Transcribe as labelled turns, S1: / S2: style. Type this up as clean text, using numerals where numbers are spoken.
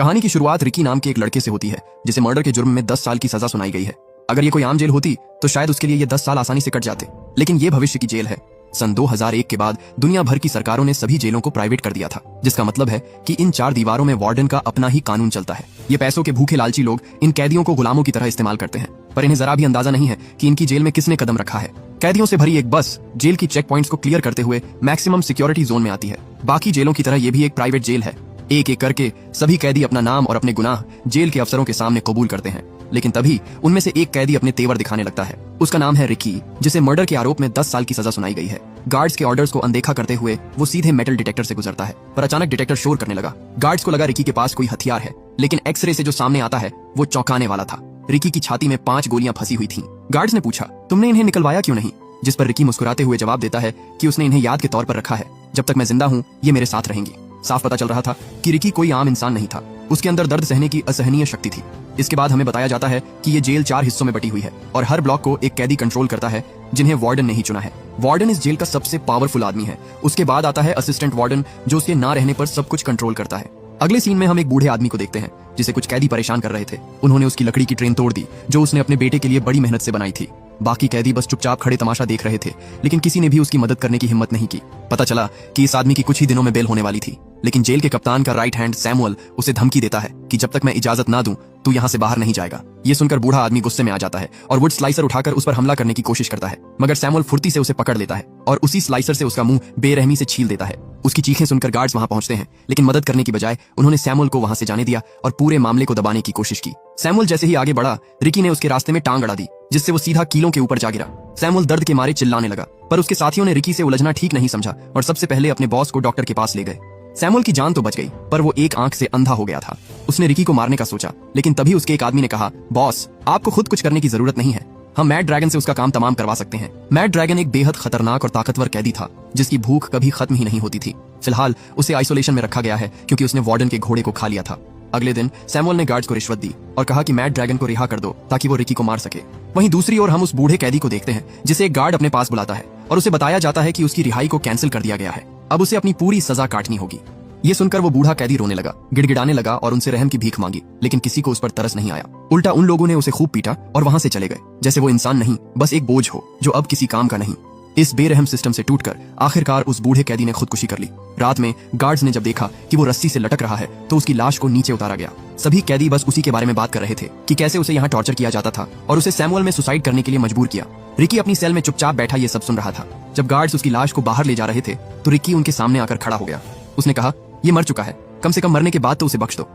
S1: कहानी की शुरुआत रिकी नाम के एक लड़के से होती है जिसे मर्डर के जुर्म में 10 साल की सजा सुनाई गई है। अगर ये कोई आम जेल होती तो शायद उसके लिए ये 10 साल आसानी से कट जाते, लेकिन ये भविष्य की जेल है। सन 2001 के बाद दुनिया भर की सरकारों ने सभी जेलों को प्राइवेट कर दिया था, जिसका मतलब है कि इन 4 दीवारों में वार्डन का अपना ही कानून चलता है। ये पैसों के भूखे लालची लोग इन कैदियों को गुलामों की तरह इस्तेमाल करते हैं, पर इन्हें जरा भी अंदाजा नहीं है कि इनकी जेल में किसने कदम रखा है। कैदियों से भरी एक बस जेल की चेक पॉइंट्स को क्लियर करते हुए मैक्सिमम सिक्योरिटी जोन में आती है। बाकी जेलों की तरह ये भी एक प्राइवेट जेल है। एक एक करके सभी कैदी अपना नाम और अपने गुनाह जेल के अफसरों के सामने कबूल करते हैं, लेकिन तभी उनमें से एक कैदी अपने तेवर दिखाने लगता है। उसका नाम है रिकी, जिसे मर्डर के आरोप में 10 साल की सजा सुनाई गई है। गार्ड्स के ऑर्डर्स को अनदेखा करते हुए वो सीधे मेटल डिटेक्टर से गुजरता है, पर अचानक डिटेक्टर शोर करने लगा। गार्ड्स को लगा रिकी के पास कोई हथियार है, लेकिन एक्सरे से जो सामने आता है वो चौंकाने वाला था। रिकी की छाती में 5 गोलियां फंसी हुई थीं। गार्ड्स ने पूछा, तुमने इन्हें निकलवाया क्यों नहीं? जिस पर रिकी मुस्कुराते हुए जवाब देता है कि उसने इन्हें याद के तौर पर रखा है। जब तक मैं जिंदा हूँ ये मेरे साथ रहेंगी। साफ पता चल रहा था कि रिकी कोई आम इंसान नहीं था। उसके अंदर दर्द सहने की असहनीय शक्ति थी। इसके बाद हमें बताया जाता है कि ये जेल 4 हिस्सों में बटी हुई है और हर ब्लॉक को एक कैदी कंट्रोल करता है, जिन्हें वार्डन ने ही चुना है। वार्डन इस जेल का सबसे पावरफुल आदमी है। उसके बाद आता है असिस्टेंट वार्डन, जो उसके ना रहने पर सब कुछ कंट्रोल करता है। अगले सीन में हम एक बूढ़े आदमी को देखते हैं जिसे कुछ कैदी परेशान कर रहे थे। उन्होंने उसकी लकड़ी की ट्रेन तोड़ दी, जो उसने अपने बेटे के लिए बड़ी मेहनत से बनाई थी। बाकी कैदी बस चुपचाप खड़े तमाशा देख रहे थे, लेकिन किसी ने भी उसकी मदद करने की हिम्मत नहीं की। पता चला कि इस आदमी की कुछ ही दिनों में बेल होने वाली थी, लेकिन जेल के कप्तान का राइट हैंड सैमुअल उसे धमकी देता है कि जब तक मैं इजाजत ना दूं तू यहाँ से बाहर नहीं जाएगा। ये सुनकर बूढ़ा आदमी गुस्से में आ जाता है और वुड स्लाइसर उठाकर उस पर हमला करने की कोशिश करता है, मगर सैमुअल फुर्ती से उसे पकड़ लेता है और उसी स्लाइसर से उसका मुंह बेरहमी से छील देता है। उसकी चीखें सुनकर गार्ड्स वहां पहुंचते हैं, लेकिन मदद करने की बजाय उन्होंने सैमुअल को वहां से जाने दिया और पूरे मामले को दबाने की कोशिश की। सैमुअल जैसे ही आगे बढ़ा, रिकी ने उसके रास्ते में टांग अड़ा दी, जिससे वो सीधा कीलों के ऊपर जा गिरा। सैमुअल दर्द के मारे चिल्लाने लगा, पर उसके साथियों ने रिकी से उलझना ठीक नहीं समझा और सबसे पहले अपने बॉस को डॉक्टर के पास ले गए। सैमुअल की जान तो बच गई, पर वो एक आंख से अंधा हो गया था। उसने रिकी को मारने का सोचा, लेकिन तभी उसके एक आदमी ने कहा, बॉस आपको खुद कुछ करने की जरूरत नहीं है, हम मैड ड्रैगन से उसका काम तमाम करवा सकते हैं। मैड ड्रैगन एक बेहद खतरनाक और ताकतवर कैदी था, जिसकी भूख कभी खत्म ही नहीं होती थी। फिलहाल उसे आइसोलेशन में रखा गया है क्योंकि उसने वार्डन के घोड़े को खा लिया था। अगले दिन सैमुअल ने गार्ड्स को रिश्वत दी और कहा कि मैड ड्रैगन को रिहा कर दो ताकि वो रिकी को मार सके। वहीं दूसरी ओर हम उस बूढ़े कैदी को देखते हैं जिसे एक गार्ड अपने पास बुलाता है और उसे बताया जाता है कि उसकी रिहाई को कैंसिल कर दिया गया है। अब उसे अपनी पूरी सजा काटनी होगी। ये सुनकर वो बूढ़ा कैदी रोने लगा, गिड़गिड़ाने लगा और उनसे रहम की भीख मांगी, लेकिन किसी को उस पर तरस नहीं आया। उल्टा उन लोगों ने उसे खूब पीटा और वहां से चले गए, जैसे वो इंसान नहीं, बस एक बोझ हो जो अब किसी काम का नहीं। इस बेरहम सिस्टम से टूटकर आखिरकार उस बूढ़े कैदी ने खुदकुशी कर ली। रात में गार्ड्स ने जब देखा कि वो रस्सी से लटक रहा है तो उसकी लाश को नीचे उतारा गया। सभी कैदी बस उसी के बारे में बात कर रहे थे कि कैसे उसे यहाँ टॉर्चर किया जाता था और उसे सैमुअल में सुसाइड करने के लिए मजबूर किया। रिकी अपनी सेल में चुपचाप बैठा ये सब सुन रहा था। जब गार्ड्स उसकी लाश को बाहर ले जा रहे थे तो रिकी उनके सामने आकर खड़ा हो गया। उसने कहा, ये मर चुका है, कम से कम मरने के बाद तो उसे बख्श दो।